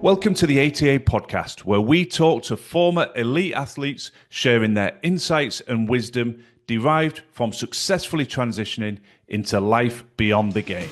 Welcome to the ATA podcast, where we talk to former elite athletes sharing their insights and wisdom derived from successfully transitioning into life beyond the game.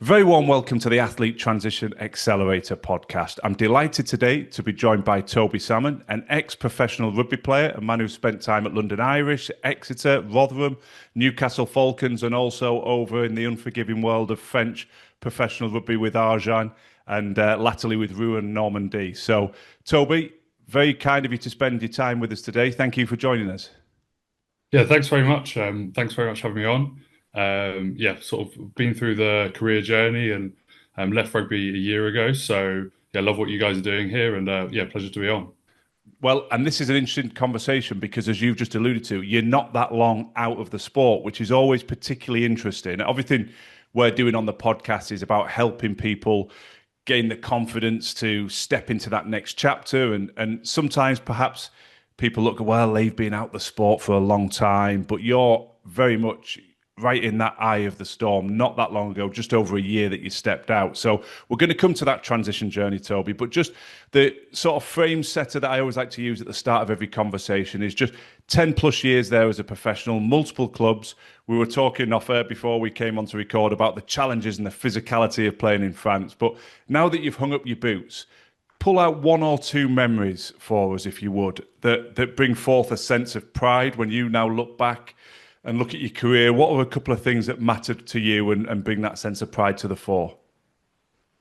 Very warm welcome to the Athlete Transition Accelerator podcast. I'm delighted today to be joined by Toby Salmon, an ex-professional rugby player, a man who spent time at London Irish, Exeter, Rotherham, Newcastle Falcons, and also over in the unforgiving world of French professional rugby with Agen and latterly with Rouen, Normandie. So, Toby, very kind of you to spend your time with us today. Thank you for joining us. Yeah, thanks very much. Thanks very much for having me on. Sort of been through the career journey and left rugby a year ago. So yeah, love what you guys are doing here, and pleasure to be on. Well, and this is an interesting conversation because, as you've just alluded to, you're not that long out of the sport, which is always particularly interesting. Everything we're doing on the podcast is about helping people gain the confidence to step into that next chapter. And sometimes perhaps people look, well, they've been out the sport for a long time, but you're very much right in that eye of the storm, not that long ago, just over a year that you stepped out. So we're going to come to that transition journey, Toby, but just the sort of frame setter that I always like to use at the start of every conversation is just 10 plus years there as a professional, multiple clubs. We were talking off air before we came on to record about the challenges and the physicality of playing in France. But now that you've hung up your boots, pull out one or two memories for us, if you would, that bring forth a sense of pride when you now look back and look at your career. What are a couple of things that mattered to you and bring that sense of pride to the fore?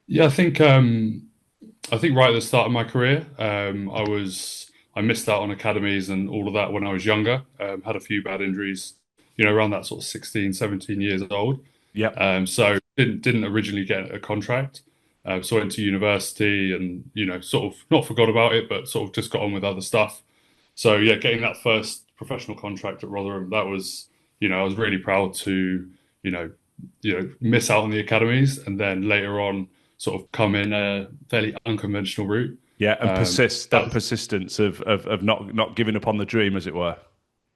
Yeah, I think right at the start of my career, I missed out on academies and all of that when I was younger. Had a few bad injuries, around that sort of 16, 17 years old. Yep. So didn't originally get a contract. So I went to university and, sort of not forgot about it, but sort of just got on with other stuff. So yeah, getting that first professional contract at Rotherham, that was, I was really proud to, miss out on the academies and then later on sort of come in a fairly unconventional route. Yeah, and That, persistence of not giving up on the dream, as it were.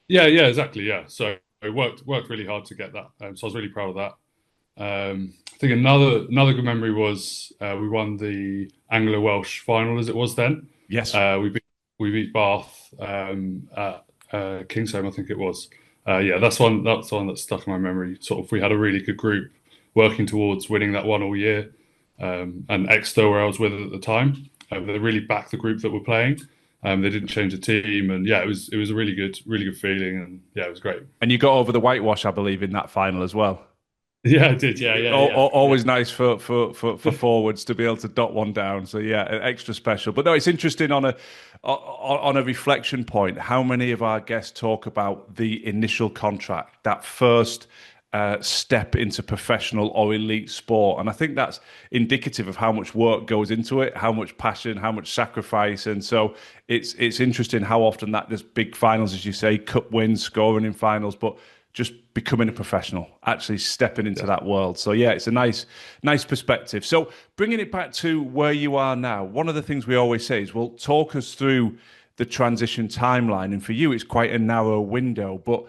yeah, exactly. Yeah. So I worked really hard to get that. So I was really proud of that. I think another good memory was we won the Anglo-Welsh final as it was then. Yes. We beat Bath at Kingsholm, I think it was. That's one that stuck in my memory. Sort of, we had a really good group working towards winning that one all year. And Exeter, where I was with at the time, they really backed the group that were playing. They didn't change the team, and yeah, it was a really good feeling, and yeah, it was great. And you got over the whitewash, I believe, in that final as well. Yeah, I did. Yeah. Always nice for forwards to be able to dot one down. So yeah, extra special. But no, it's interesting on a reflection point. How many of our guests talk about the initial contract, that first step into professional or elite sport? And I think that's indicative of how much work goes into it, how much passion, how much sacrifice. And so it's interesting how often that there's big finals, as you say, cup wins, scoring in finals, but just becoming a professional, actually stepping into that world. So yeah, it's a nice perspective. So bringing it back to where you are now, one of the things we always say is, well, talk us through the transition timeline. And for you, it's quite a narrow window, but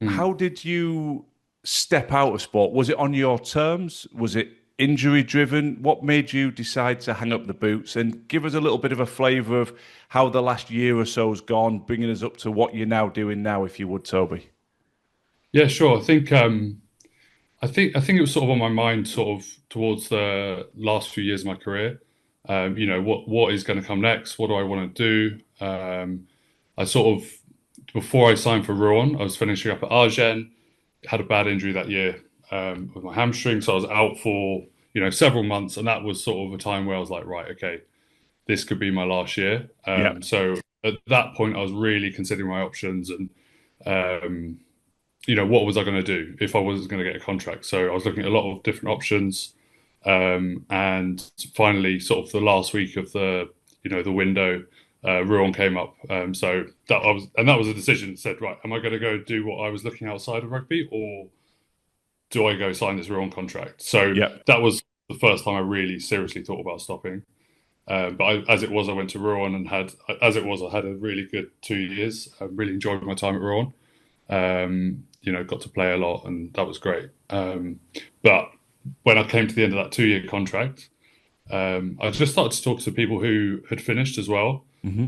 how did you step out of sport? Was it on your terms? Was it injury driven? What made you decide to hang up the boots? And give us a little bit of a flavour of how the last year or so has gone, bringing us up to what you're now doing now, if you would, Toby. Yeah, sure. I think it was sort of on my mind sort of towards the last few years of my career. What is going to come next? What do I want to do? I sort of before I signed for Rouen, I was finishing up at Agen, had a bad injury that year with my hamstring, so I was out for several months, and that was sort of a time where I was like, right, okay, this could be my last year. Yeah. So at that point, I was really considering my options and um, what was I going to do if I was going to get a contract? So I was looking at a lot of different options, and finally, sort of the last week of the window, Rouen came up. So that was a decision. Said, right, am I going to go do what I was looking outside of rugby, or do I go sign this Rouen contract? So Yeah. that was the first time I really seriously thought about stopping. As it was, I went to Rouen and I had a really good 2 years. I really enjoyed my time at Rouen. Got to play a lot, and that was great. But when I came to the end of that 2 year contract, I just started to talk to people who had finished as well. Hmm.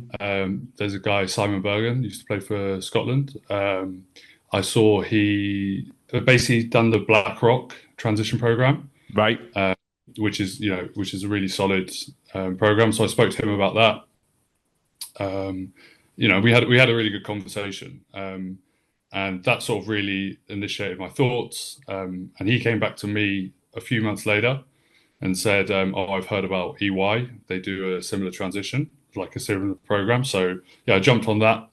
There's a guy, Simon Bergen, used to play for Scotland. I saw he had basically done the BlackRock transition program, Right. which is a really solid program. So I spoke to him about that. We had a really good conversation, and that sort of really initiated my thoughts. And he came back to me a few months later and said, "Oh, I've heard about EY. They do a similar transition, like a similar program." So yeah, I jumped on that.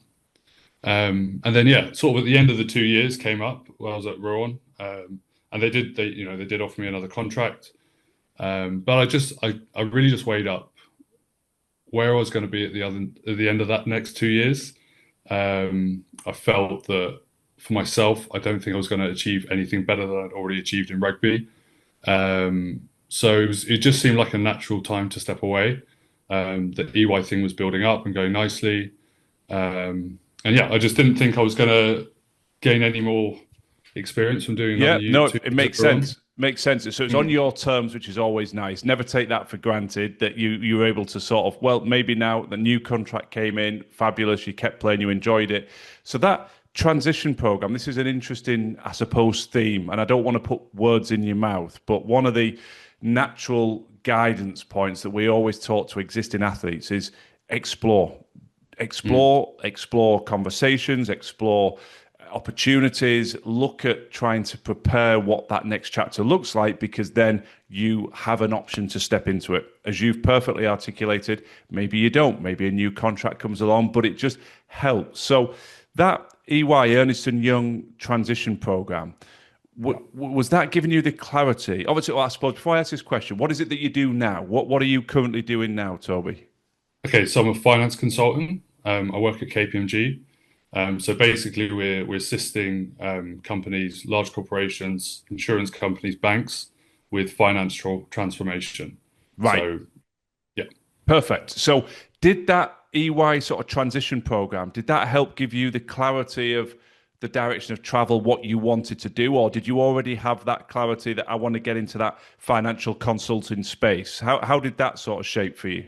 And then yeah, sort of at the end of the 2 years came up while I was at Rouen, and they did offer me another contract. But I really just weighed up where I was going to be at the end of that next 2 years. I felt that for myself, I don't think I was going to achieve anything better than I'd already achieved in rugby. So it just seemed like a natural time to step away. The EY thing was building up and going nicely. And yeah, I just didn't think I was going to gain any more experience from doing Yeah, another no, two it years makes at Rouen. sense. Makes sense. So it's on your terms, which is always nice. Never take that for granted that you were able to sort of, well, maybe now the new contract came in, fabulous, you kept playing, you enjoyed it. So that transition program, this is an interesting, I suppose, theme, and I don't want to put words in your mouth, but one of the natural guidance points that we always talk to existing athletes is explore Mm. explore conversations, explore opportunities, look at trying to prepare what that next chapter looks like, because then you have an option to step into it. As you've perfectly articulated, maybe you don't, maybe a new contract comes along, but it just helps. So that EY Ernest and Young transition program, Yeah. was that giving you the clarity? Obviously, well, I suppose before I ask this question, what is it that you do now? What are you currently doing now, Toby? Okay, so I'm a finance consultant. I work at KPMG. So basically, we're assisting companies, large corporations, insurance companies, banks with financial transformation. Right. So yeah, Perfect. So, did that EY sort of transition program, did that help give you the clarity of the direction of travel, what you wanted to do, or did you already have that clarity that I want to get into that financial consulting space? How did that sort of shape for you?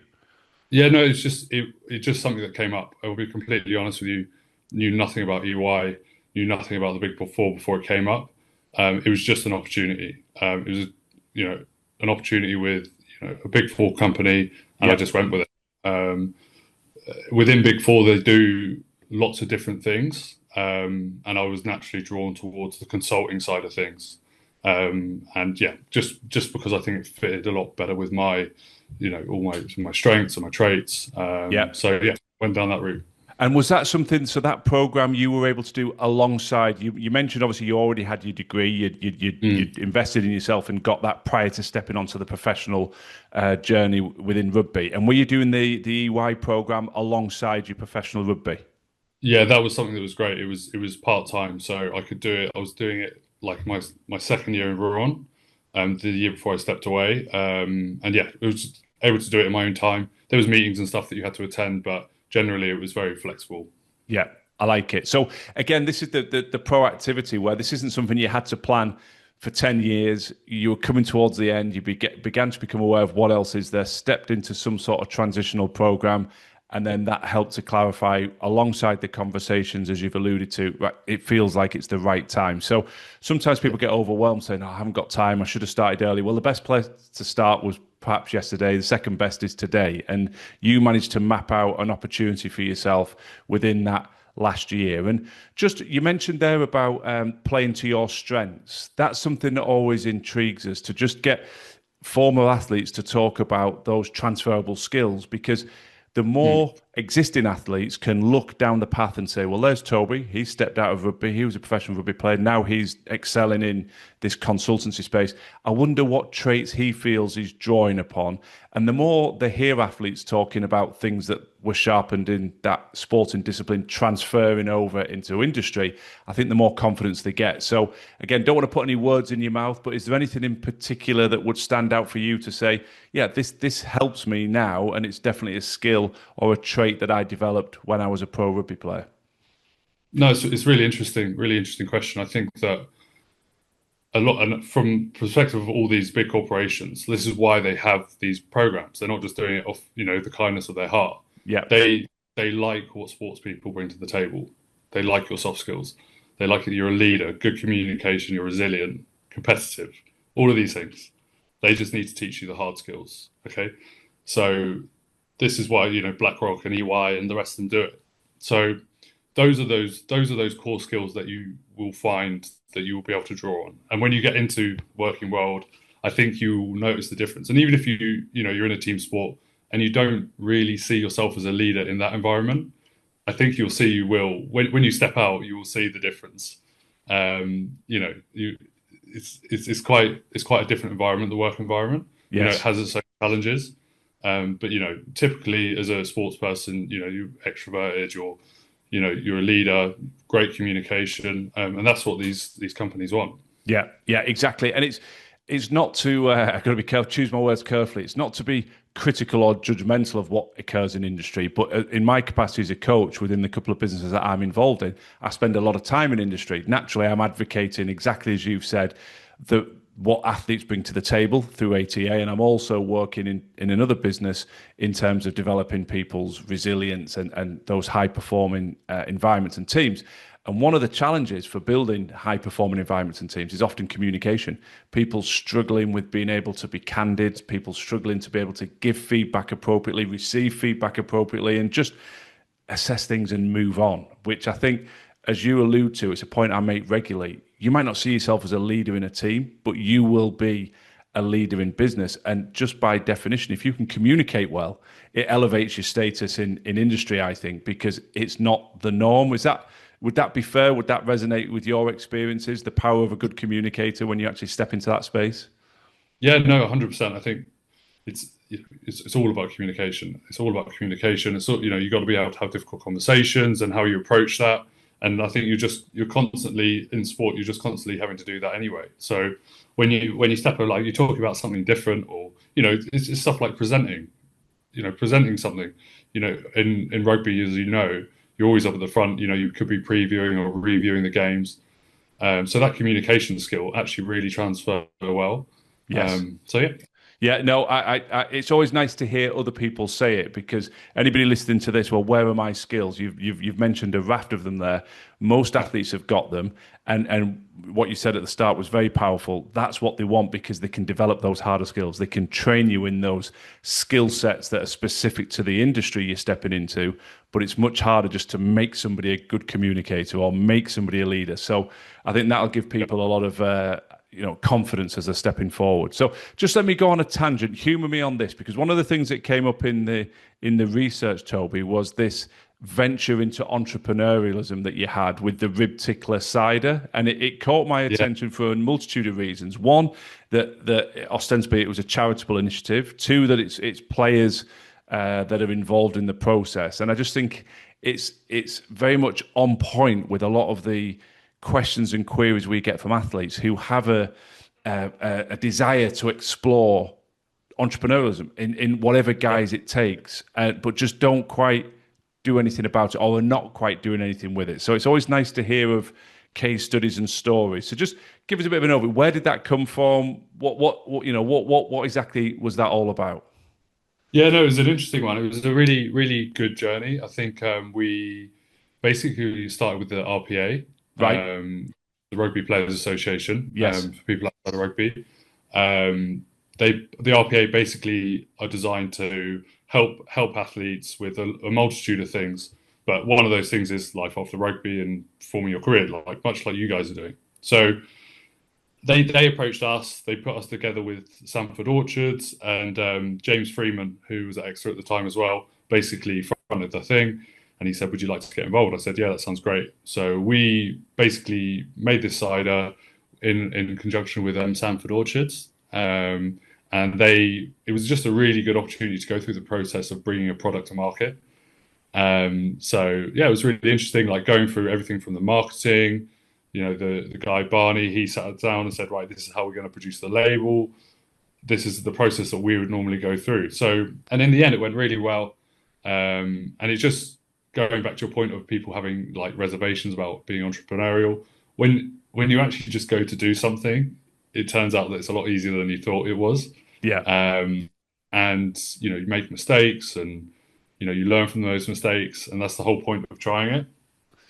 yeah, no, it's just something that came up. I will be completely honest with you. Knew nothing about EY, knew nothing about the Big Four before it came up. It was just an opportunity. It was, an opportunity with a Big Four company, and I Yeah. just went with it. Within Big Four, they do lots of different things, and I was naturally drawn towards the consulting side of things. And yeah, just because I think it fitted a lot better with my, all my strengths and my traits. Yeah. So yeah, went down that route. And was that something, so that program you were able to do alongside, you mentioned obviously you already had your degree, Mm. you'd invested in yourself and got that prior to stepping onto the professional journey within rugby. And were you doing the EY program alongside your professional rugby? Yeah, that was something that was great. It was part time, so I could do it. I was doing it like my second year in Rouen, the year before I stepped away. And yeah, it was just able to do it in my own time. There was meetings and stuff that you had to attend, but generally it was very flexible. Yeah, I like it. So again, this is the proactivity where this isn't something you had to plan for 10 years. You were coming towards the end, began to become aware of what else is there, stepped into some sort of transitional program, and then that helped to clarify alongside the conversations, as you've alluded to, right, it feels like it's the right time. So sometimes Yeah. people get overwhelmed saying, oh, I haven't got time, I should have started early. Well, the best place to start was perhaps yesterday, the second best is today. And you managed to map out an opportunity for yourself within that last year. And just you mentioned there about playing to your strengths. That's something that always intrigues us to just get former athletes to talk about those transferable skills, because the Mm. more existing athletes can look down the path and say, well, there's Toby. He stepped out of rugby. He was a professional rugby player. Now he's excelling in this consultancy space. I wonder what traits he feels he's drawing upon. And the more they hear athletes talking about things that were sharpened in that sporting discipline transferring over into industry, I think the more confidence they get. So again, don't want to put any words in your mouth, but is there anything in particular that would stand out for you to say, yeah, this helps me now, and it's definitely a skill or a trait that I developed when I was a pro rugby player? No, it's really interesting question. I think that a lot, and from perspective of all these big corporations, this is why they have these programs. They're not just doing it off, the kindness of their heart. Yeah. They like what sports people bring to the table. They like your soft skills. They like that you're a leader, good communication, you're resilient, competitive, all of these things. They just need to teach you the hard skills. Okay. So this is why, BlackRock and EY and the rest of them do it. So those core skills that you will find that you will be able to draw on. And when you get into working world, I think you will notice the difference. And even if you're in a team sport and you don't really see yourself as a leader in that environment, I think you'll see you will when you step out, you will see the difference. You it's quite a different environment, the work environment. It Yes. has its own challenges. But typically as a sports person, you're extroverted, you're a leader, great communication, and that's what these companies want. Yeah, yeah, exactly. And it's not to I've got to be careful, choose my words carefully. It's not to be critical or judgmental of what occurs in industry, but in my capacity as a coach within the couple of businesses that I'm involved in, I spend a lot of time in industry. Naturally, I'm advocating exactly as you've said, the what athletes bring to the table through ATA, and I'm also working in another business in terms of developing people's resilience and those high performing environments and teams. And one of the challenges for building high performing environments and teams is often communication. People struggling with being able to be candid, people struggling to be able to give feedback appropriately, receive feedback appropriately, and just assess things and move on, which I think, as you allude to, it's a point I make regularly. You might not see yourself as a leader in a team, but you will be a leader in business. And just by definition, if you can communicate well, it elevates your status in industry, I think, because it's not the norm. Would that be fair? Would that resonate with your experiences, the power of a good communicator when you actually step into that space? Yeah, no, 100%. I think it's all about communication. It's all about communication. It's all, you got to be able to have difficult conversations and how you approach that. And I think you're constantly in sport. You're just constantly having to do that anyway. So when you step out, like you're talking about something different, or it's stuff like presenting. Presenting something. In rugby, as you're always up at the front. You could be previewing or reviewing the games. So that communication skill actually really transfers well. Yes. So yeah. Yeah, no, it's always nice to hear other people say it because anybody listening to this, well, where are my skills? You've mentioned a raft of them there. Most athletes have got them, and what you said at the start was very powerful. That's what they want because they can develop those harder skills. They can train you in those skill sets that are specific to the industry you're stepping into. But it's much harder just to make somebody a good communicator or make somebody a leader. So I think that'll give people a lot of confidence as they're stepping forward. So just let me go on a tangent. Humor me on this because one of the things that came up in the research, Toby, was this venture into entrepreneurialism that you had with the rib tickler cider, and it caught my attention for a multitude of reasons. One, that ostensibly it was a charitable initiative. Two, that it's players that are involved in the process, and I just think it's very much on point with a lot of the questions and queries we get from athletes who have a desire to explore entrepreneurialism in whatever guise it takes, but just don't quite do anything about it or are not quite doing anything with it. So it's always nice to hear of case studies and stories. So just give us a bit of an overview. Where did that come from? What exactly was that all about? Yeah, no, it was an interesting one. It was a really, really good journey. I think we basically started with the RPA, Right. the Rugby Players Association, Yes. for people outside of rugby. The RPA basically are designed to help athletes with a multitude of things. But one of those things is life after rugby and forming your career, like much like you guys are doing. So they approached us. They put us together with Sanford Orchards and James Freeman, who was at Exeter at the time as well. Basically fronted the thing, and he said, "Would you like to get involved?" I said, "Yeah, that sounds great." So we basically made this cider in conjunction with Sanford Orchards, and it was just a really good opportunity to go through the process of bringing a product to market. So yeah, it was really interesting, like going through everything from the marketing. The guy Barney, he sat down and said, right, this is how we're going to produce the label. This is the process that we would normally go through. So, and in the end, it went really well. And it's just going back to your point of people having like reservations about being entrepreneurial. when you actually just go to do something, it turns out that it's a lot easier than you thought it was. Yeah. And you make mistakes, and you learn from those mistakes, and that's the whole point of trying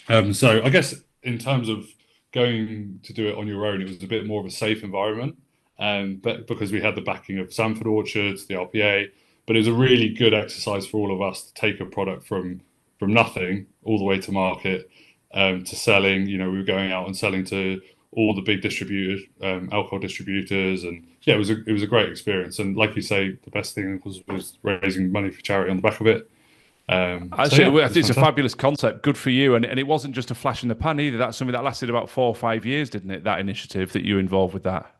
it. So I guess in terms of going to do it on your own, it was a bit more of a safe environment, but because we had the backing of Sanford Orchards, the RPA, but it was a really good exercise for all of us to take a product from nothing all the way to market, to selling. We were going out and selling to all the big distributors, alcohol distributors, and yeah, it was a great experience. And like you say, the best thing was raising money for charity on the back of it. Actually, It was it's a fantastic. fabulous concept. Good for you. And it wasn't just a flash in the pan either. That's something that lasted about 4 or 5 years, didn't it? That initiative that you were involved with that.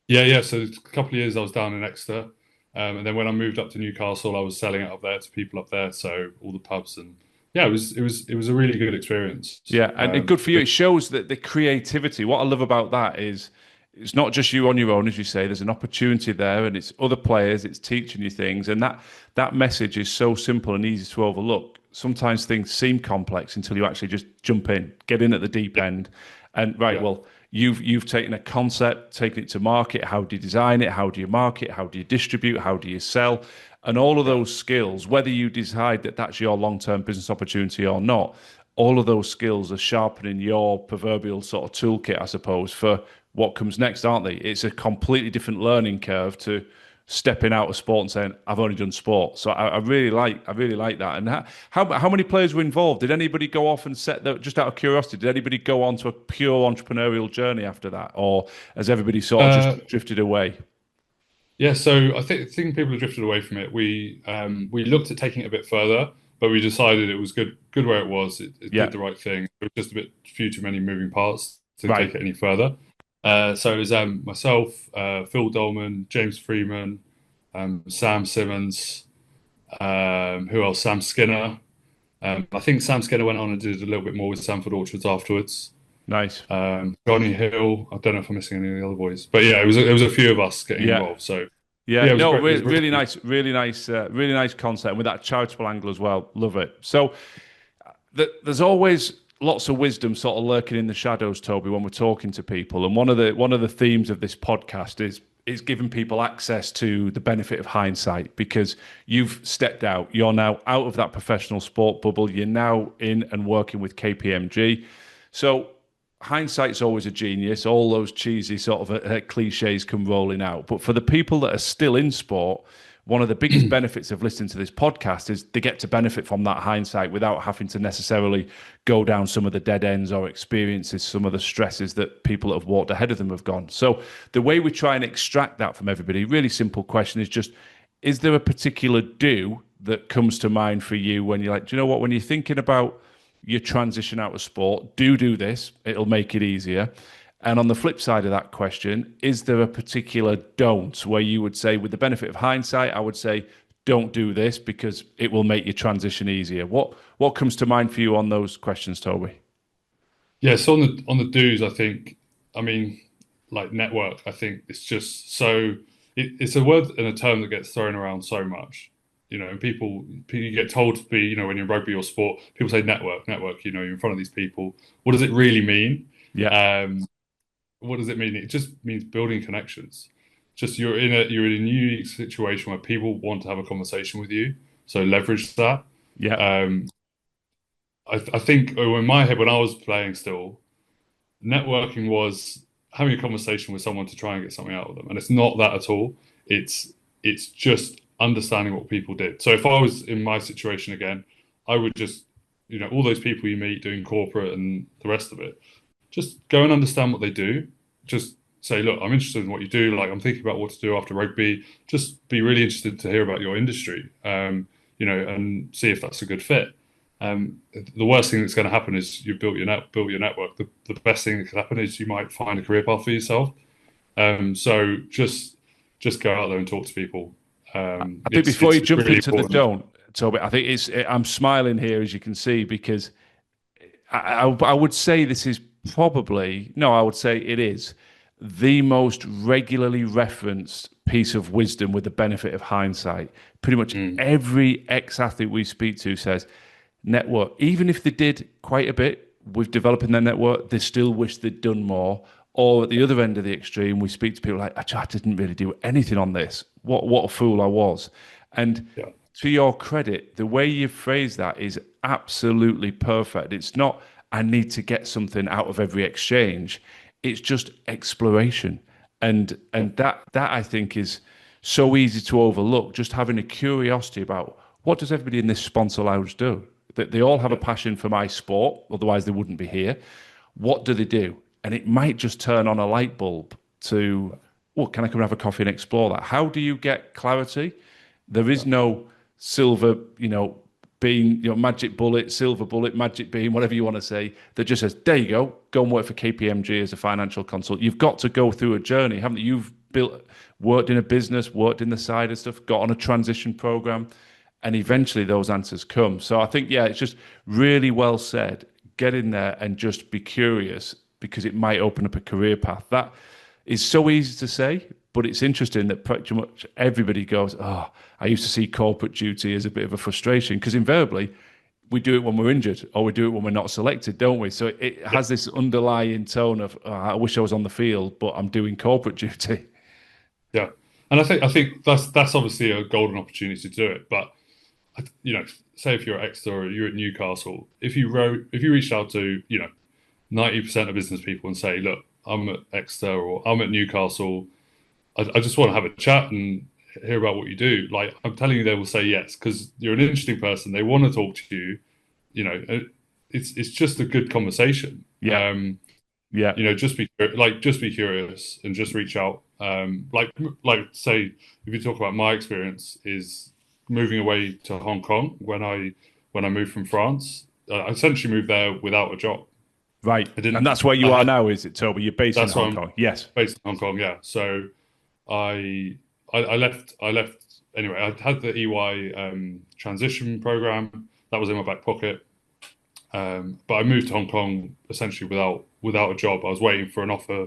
Yeah, yeah. So a couple of years I was down in Exeter, and then when I moved up to Newcastle, I was selling it up there to people up there, so all the pubs. And yeah, it was a really good experience. Yeah, and good for you. It shows that the creativity. What I love about that is it's not just you on your own, as you say. There's an opportunity there, and it's other players. It's teaching you things, and that message is so simple and easy to overlook. Sometimes things seem complex until you actually just jump in, get in at the deep end, and right. Yeah, Well, you've taken a concept, taken it to market. How do you design it? How do you market? How do you distribute? How do you sell? And all of yeah, those skills, whether you decide that that's your long-term business opportunity or not, all of those skills are sharpening your proverbial sort of toolkit, I suppose, for what comes next, aren't they? It's a completely different learning curve to stepping out of sport and saying, "I've only done sport." So I really like that. And how many players were involved? Did anybody go off and just out of curiosity, did anybody go on to a pure entrepreneurial journey after that, or has everybody sort of uh, just drifted away? yeah. So I think people have drifted away from it. We looked at taking it a bit further, but we decided it was good where it was. It Yeah, did the right thing. It was just a bit too many moving parts to right. take it any further. So it was myself, Phil Dolman, James Freeman, Sam Simmons, who else? Sam Skinner. I think Sam Skinner went on and did a little bit more with Sanford Orchards afterwards. Nice. Johnny Hill. I don't know if I'm missing any of the other boys, but yeah, it was a few of us getting Yeah. involved. So Yeah, yeah, it was no, great. It was really really nice, really nice concept and with that charitable angle as well. Love it. So there's always lots of wisdom sort of lurking in the shadows, Toby, when we're talking to people. And one of the themes of this podcast is giving people access to the benefit of hindsight because you've stepped out. You're now out of that professional sport bubble. You're now in and working with KPMG. So hindsight's always a genius. All those cheesy sort of cliches come rolling out. But for the people that are still in sport, one of the biggest benefits of listening to this podcast is they get to benefit from that hindsight without having to necessarily go down some of the dead ends or experiences some of the stresses that people that have walked ahead of them have gone. So the way we try and extract that from everybody, really simple question is just, is there a particular do that comes to mind for you when you're like, do you know what, when you're thinking about your transition out of sport, do this, it'll make it easier. And on the flip side of that question, is there a particular don't where you would say, with the benefit of hindsight, I would say, don't do this because it will make your transition easier? What comes to mind for you on those questions, Toby? yeah. So on the do's, I mean, like network. I think it's just so it's a word and a term that gets thrown around so much. And people you get told to be, when you're in rugby or sport, people say network. You're in front of these people. What does it really mean? Yeah, Um, what does it mean? It just means building connections. Just you're in a unique situation where people want to have a conversation with you, so leverage that. yeah, Um, I think in my head when I was playing still, networking was having a conversation with someone to try and get something out of them, and it's not that at all. It's just understanding what people did. So if I was in my situation again, I would just all those people you meet doing corporate and the rest of it, just go and understand what they do. Just say, look, I'm interested in what you do. Like, I'm thinking about what to do after rugby. Just be really interested to hear about your industry, and see if that's a good fit. The worst thing that's going to happen is you built your network. The best thing that could happen is you might find a career path for yourself. So just go out there and talk to people. I think before It's you jump really into the important. don't, Toby, I think I'm smiling here, as you can see, because I would say this is probably, no, I would say it is the most regularly referenced piece of wisdom with the benefit of hindsight. Pretty much every ex-athlete we speak to says network, even if they did quite a bit with developing their network, they still wish they'd done more. Or at the other end of the extreme, we speak to people like, I didn't really do anything on this. What a fool I was. And Yeah. to your credit, the way you phrase that is absolutely perfect. It's not, I need to get something out of every exchange. It's just exploration. And that I think is so easy to overlook. Just having a curiosity about what does everybody in this sponsor lounge do? That they all have a Yeah. passion for my sport, otherwise they wouldn't be here. What do they do? And it might just turn on a light bulb to, well, can I come and have a coffee and explore that? How do you get clarity? There is Yeah. no silver, beam, magic bullet, silver bullet, magic beam, whatever you want to say, that just says, there you go and work for KPMG as a financial consultant. You've got to go through a journey, haven't you? You've worked in a business, worked in the side of stuff, got on a transition program, and eventually those answers come. So I think, yeah, it's just really well said. Get in there and just be curious because it might open up a career path. That is so easy to say, but it's interesting that pretty much everybody goes, oh, I used to see corporate duty as a bit of a frustration because invariably we do it when we're injured or we do it when we're not selected, don't we? So it has this underlying tone of, oh, I wish I was on the field, but I'm doing corporate duty. Yeah. And I think that's obviously a golden opportunity to do it. But say if you're at Exeter or you're at Newcastle, if you reached out to 90% of business people and say, look, I'm at Exeter or I'm at Newcastle, I just want to have a chat and hear about what you do. Like I'm telling you, they will say yes because you're an interesting person. They want to talk to you. It's just a good conversation. Yeah. Yeah. Just be curious and just reach out. Like say if you talk about my experience is moving away to Hong Kong when I moved from France. I essentially moved there without a job. Right. I didn't. And that's where I you are had. now, is it, Toby? You're based in That's why Hong I'm Kong. Yes. based in Hong Kong. Yeah. So I left. Anyway. I had the EY transition program that was in my back pocket. But I moved to Hong Kong essentially without a job. I was waiting for an offer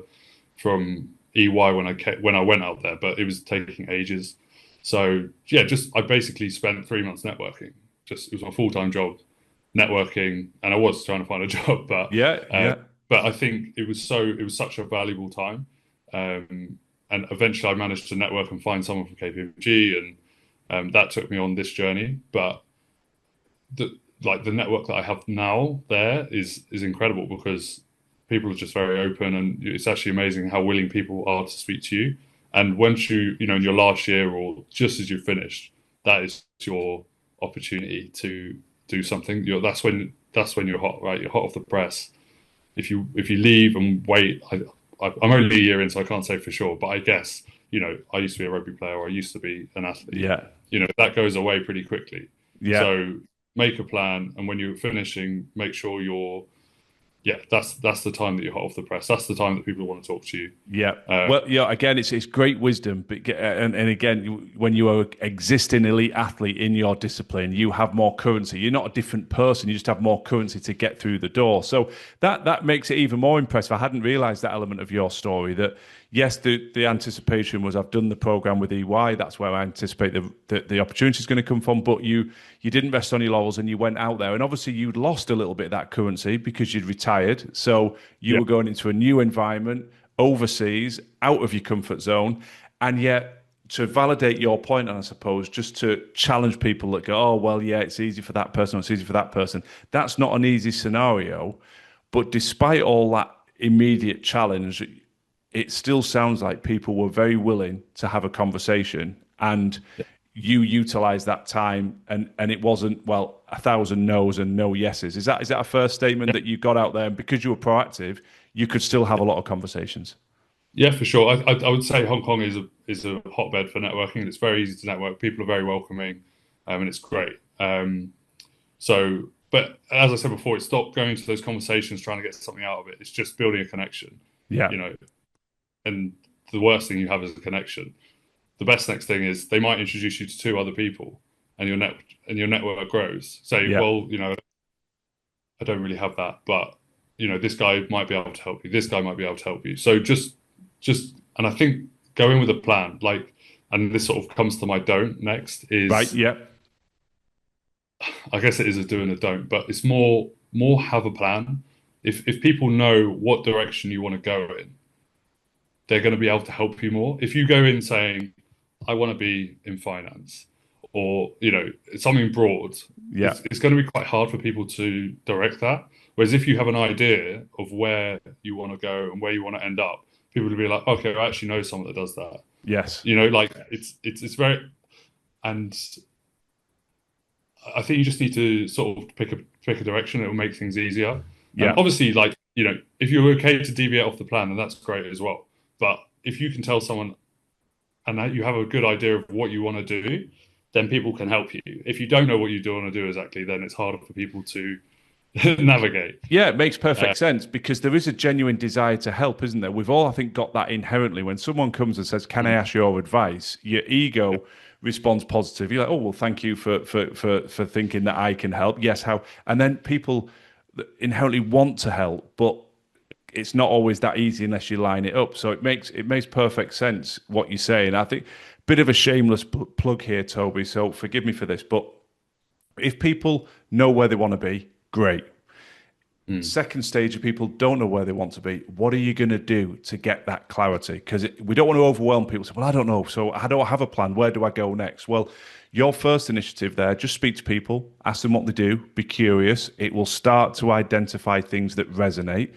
from EY when I went out there, but it was taking ages. So yeah, I basically spent 3 months networking. It was my full-time job, networking, and I was trying to find a job, Yeah. Yeah. but I think it was such a valuable time. And eventually I managed to network and find someone from KPMG, and that took me on this journey. But the network that I have now there is incredible because people are just very open, and it's actually amazing how willing people are to speak to you. And once in your last year or just as you've finished, that is your opportunity to do something. That's when you're hot, right? You're hot off the press. If you leave and wait, I'm only a year in, so I can't say for sure. But I guess I used to be a rugby player, or I used to be an athlete. Yeah. That goes away pretty quickly. Yeah. So make a plan, and when you're finishing, make sure that's the time that you're hot off the press. That's the time that people want to talk to you. Yeah. Well, yeah, again, it's great wisdom. But, and again, when you are existing elite athlete in your discipline, you have more currency. You're not a different person. You just have more currency to get through the door. So that makes it even more impressive. I hadn't realized that element of your story that, yes, the anticipation was I've done the program with EY. That's where I anticipate the opportunity is going to come from. But you didn't rest on your laurels and you went out there. And obviously you'd lost a little bit of that currency because you'd retired. So you were going into a new environment, overseas, out of your comfort zone. And yet, to validate your point, and I suppose just to challenge people that go, oh, well, yeah, it's easy for that person, or it's easy for that person. That's not an easy scenario. But despite all that immediate challenge, it still sounds like people were very willing to have a conversation, and you utilized that time, and it wasn't, well, 1,000 no's and no yeses. Is that a fair statement that you got out there, and because you were proactive, you could still have a lot of conversations? Yeah, for sure. I would say Hong Kong is a hotbed for networking. It's very easy to network. People are very welcoming, and it's great. But as I said before, it's not going to those conversations trying to get something out of it. It's just building a connection. Yeah. And the worst thing you have is a connection. The best next thing is they might introduce you to two other people, and your network grows. Say, well, I don't really have that, but this guy might be able to help you. This guy might be able to help you. So and I think go in with a plan. And this sort of comes to my don't next is right. Yeah. I guess it is a do and a don't, but it's more have a plan. if people know what direction you want to go in, they're going to be able to help you more. If you go in saying, I want to be in finance, or something broad, Yeah. it's going to be quite hard for people to direct that. Whereas if you have an idea of where you want to go and where you want to end up, people will be like, okay, I actually know someone that does that. Yes. Like it's very, and I think you just need to sort of pick a direction. It will make things easier. Yeah. Obviously, like, if you're okay to deviate off the plan, then that's great as well. But if you can tell someone and that you have a good idea of what you want to do, then people can help you. If you don't know what you do want to do exactly, then it's harder for people to navigate. Yeah, it makes perfect sense because there is a genuine desire to help, isn't there? We've all, I think, got that inherently. When someone comes and says, "Can I ask your advice?" Your ego responds positive. You're like, "Oh, well, thank you for thinking that I can help." Yes, how? And then people inherently want to help, but it's not always that easy unless you line it up. So it makes perfect sense what you're saying. I think bit of a shameless plug here, Toby. So forgive me for this, but if people know where they want to be, great. Mm. Second stage of people don't know where they want to be. What are you going to do to get that clarity? Because we don't want to overwhelm people. Say, well, I don't know. So I don't have a plan. Where do I go next? Well, your first initiative there, just speak to people, ask them what they do, be curious. It will start to identify things that resonate.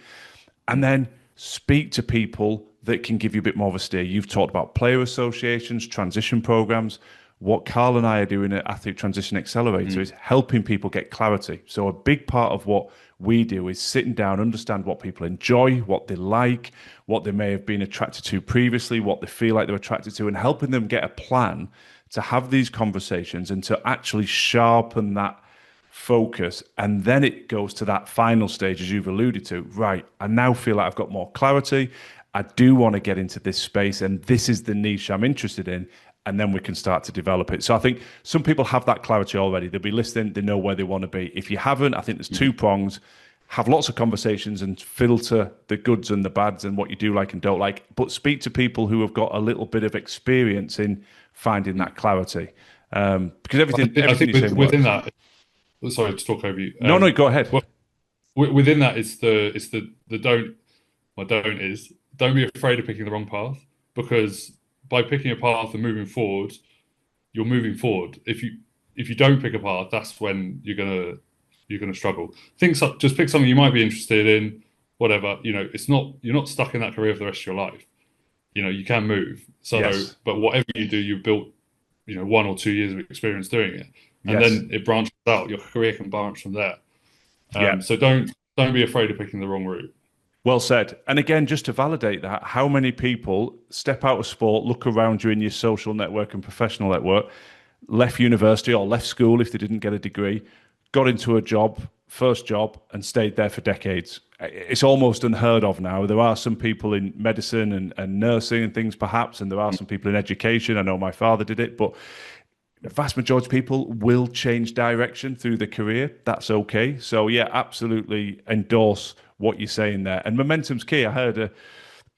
And then speak to people that can give you a bit more of a steer. You've talked about player associations, transition programs. What Carl and I are doing at Athlete Transition Accelerator is helping people get clarity. So a big part of what we do is sitting down, understand what people enjoy, what they like, what they may have been attracted to previously, what they feel like they're attracted to, and helping them get a plan to have these conversations and to actually sharpen that focus. And then it goes to that final stage, as you've alluded to. Right, I now feel like I've got more clarity. I do want to get into this space, and this is the niche I'm interested in. And then we can start to develop it. So I think some people have that clarity already. They'll be listening, they know where they want to be. If you haven't, I think there's two prongs. Have lots of conversations and filter the goods and the bads and what you do like and don't like, but speak to people who have got a little bit of experience in finding that clarity. Because everything, I everything think you're saying within works. that, sorry to talk over you. No, go ahead. Well, within that, it's the don't. My don't is don't be afraid of picking the wrong path, because by picking a path and moving forward, you're moving forward. If you don't pick a path, that's when you're gonna struggle. Just pick something you might be interested in, whatever. You're not stuck in that career for the rest of your life. You can move. So, Yes. but whatever you do, you've built 1 or 2 years of experience doing it, and Yes. then it branches out. Your career can branch from there. Yeah. So don't be afraid of picking the wrong route. Well said. And again, just to validate that, how many people step out of sport, look around you in your social network and professional network, left university or left school if they didn't get a degree, got into a job, first job, and stayed there for decades? It's almost unheard of now. There are some people in medicine and nursing and things, perhaps, and there are some people in education. I know my father did it, but the vast majority of people will change direction through the career. That's okay. So yeah, absolutely endorse what you're saying there. And momentum's key. I heard a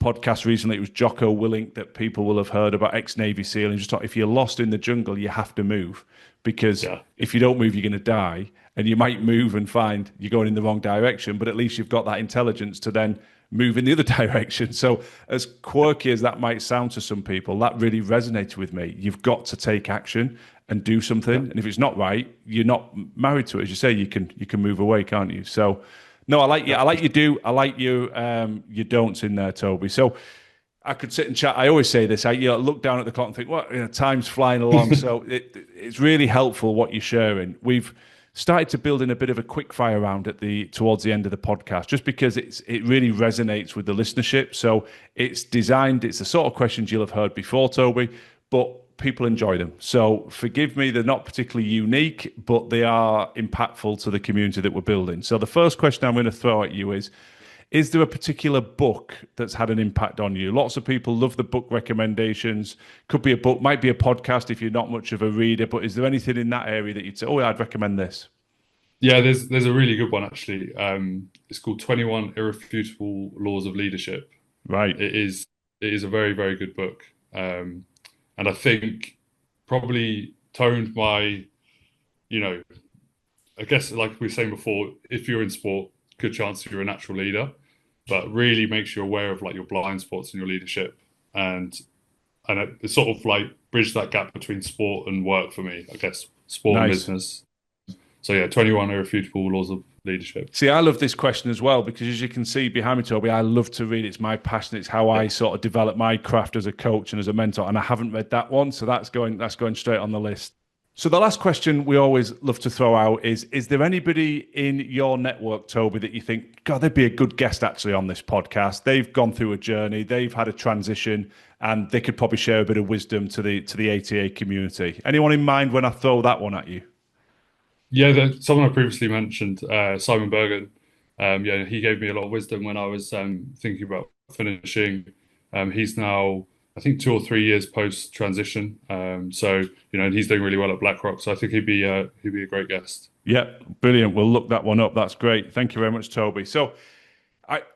podcast recently. It was Jocko Willink that people will have heard about, ex-Navy SEAL, and just thought if you're lost in the jungle, you have to move, because Yeah. if you don't move, you're going to die. And you might move and find you're going in the wrong direction, but at least you've got that intelligence to then move in the other direction. So, as quirky as that might sound to some people, that really resonated with me. You've got to take action and do something. Yeah. And if it's not right, you're not married to it. As you say, you can move away, can't you? So, no, I like you. I like you do. I like your don'ts in there, Toby. So I could sit and chat. I always say this. I look down at the clock and think, well, time's flying along. So it's really helpful what you're sharing. We've started to build in a bit of a quickfire round towards the end of the podcast, just because it really resonates with the listenership. So it's designed. It's the sort of questions you'll have heard before, Toby, but people enjoy them. So forgive me, they're not particularly unique, but they are impactful to the community that we're building. So the first question I'm going to throw at you is there a particular book that's had an impact on you? Lots of people love the book recommendations. Could be a book, might be a podcast if you're not much of a reader, but is there anything in that area that you'd say, oh, yeah, I'd recommend this? Yeah, there's a really good one actually. It's called 21 Irrefutable Laws of Leadership. Right. It is a very, very good book. And I think probably toned my, I guess like we were saying before, if you're in sport, good chance you're a natural leader, but really makes you aware of like your blind spots in your leadership, and it sort of like bridged that gap between sport and work for me, I guess, sport and Nice. business. So yeah, 21 irrefutable laws of leadership. See, I love this question as well because, as you can see behind me, Toby, I love to read. It's my passion. It's how I sort of develop my craft as a coach and as a mentor. And I haven't read that one, so that's going straight on the list. So the last question we always love to throw out is there anybody in your network, Toby, that you think, God, they'd be a good guest actually on this podcast? They've gone through a journey, they've had a transition, and they could probably share a bit of wisdom to the ATA community. Anyone in mind when I throw that one at you? Yeah, someone I previously mentioned, Simon Bergen. Yeah, he gave me a lot of wisdom when I was thinking about finishing. He's now, I think, 2 or 3 years post transition. So and he's doing really well at BlackRock. So I think he'd be a great guest. Yeah, brilliant. We'll look that one up. That's great. Thank you very much, Toby. So,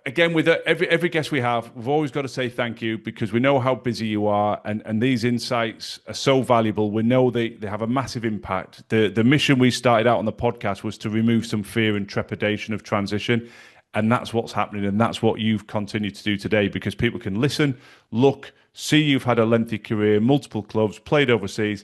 again, with every guest we have, we've always got to say thank you because we know how busy you are, and these insights are so valuable. We know they have a massive impact. The mission we started out on the podcast was to remove some fear and trepidation of transition, and that's what's happening, and that's what you've continued to do today because people can listen, look, see you've had a lengthy career, multiple clubs, played overseas,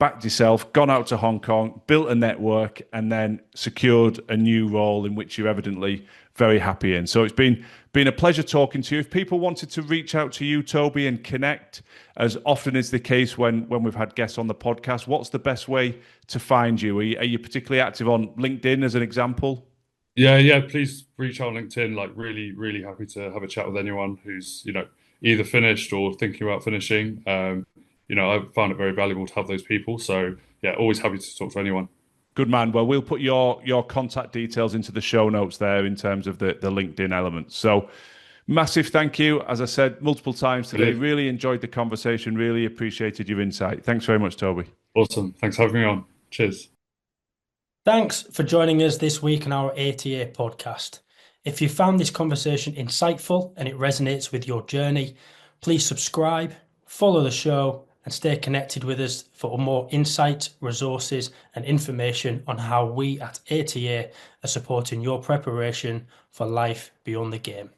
backed yourself, gone out to Hong Kong, built a network, and then secured a new role in which you're evidently very happy in. So it's been a pleasure talking to you. If people wanted to reach out to you, Toby, and connect, as often is the case when we've had guests on the podcast, what's the best way to find you? Are you particularly active on LinkedIn as an example? Yeah. Please reach out on LinkedIn. Like, really, really happy to have a chat with anyone who's either finished or thinking about finishing. I found it very valuable to have those people. So yeah, always happy to talk to anyone. Good man. Well, we'll put your contact details into the show notes there in terms of the LinkedIn element. So massive thank you. As I said multiple times today, really enjoyed the conversation, really appreciated your insight. Thanks very much, Toby. Awesome. Thanks for having me on. Cheers. Thanks for joining us this week on our ATA podcast. If you found this conversation insightful and it resonates with your journey, please subscribe, follow the show, and stay connected with us for more insight, resources, and information on how we at ATA are supporting your preparation for life beyond the game.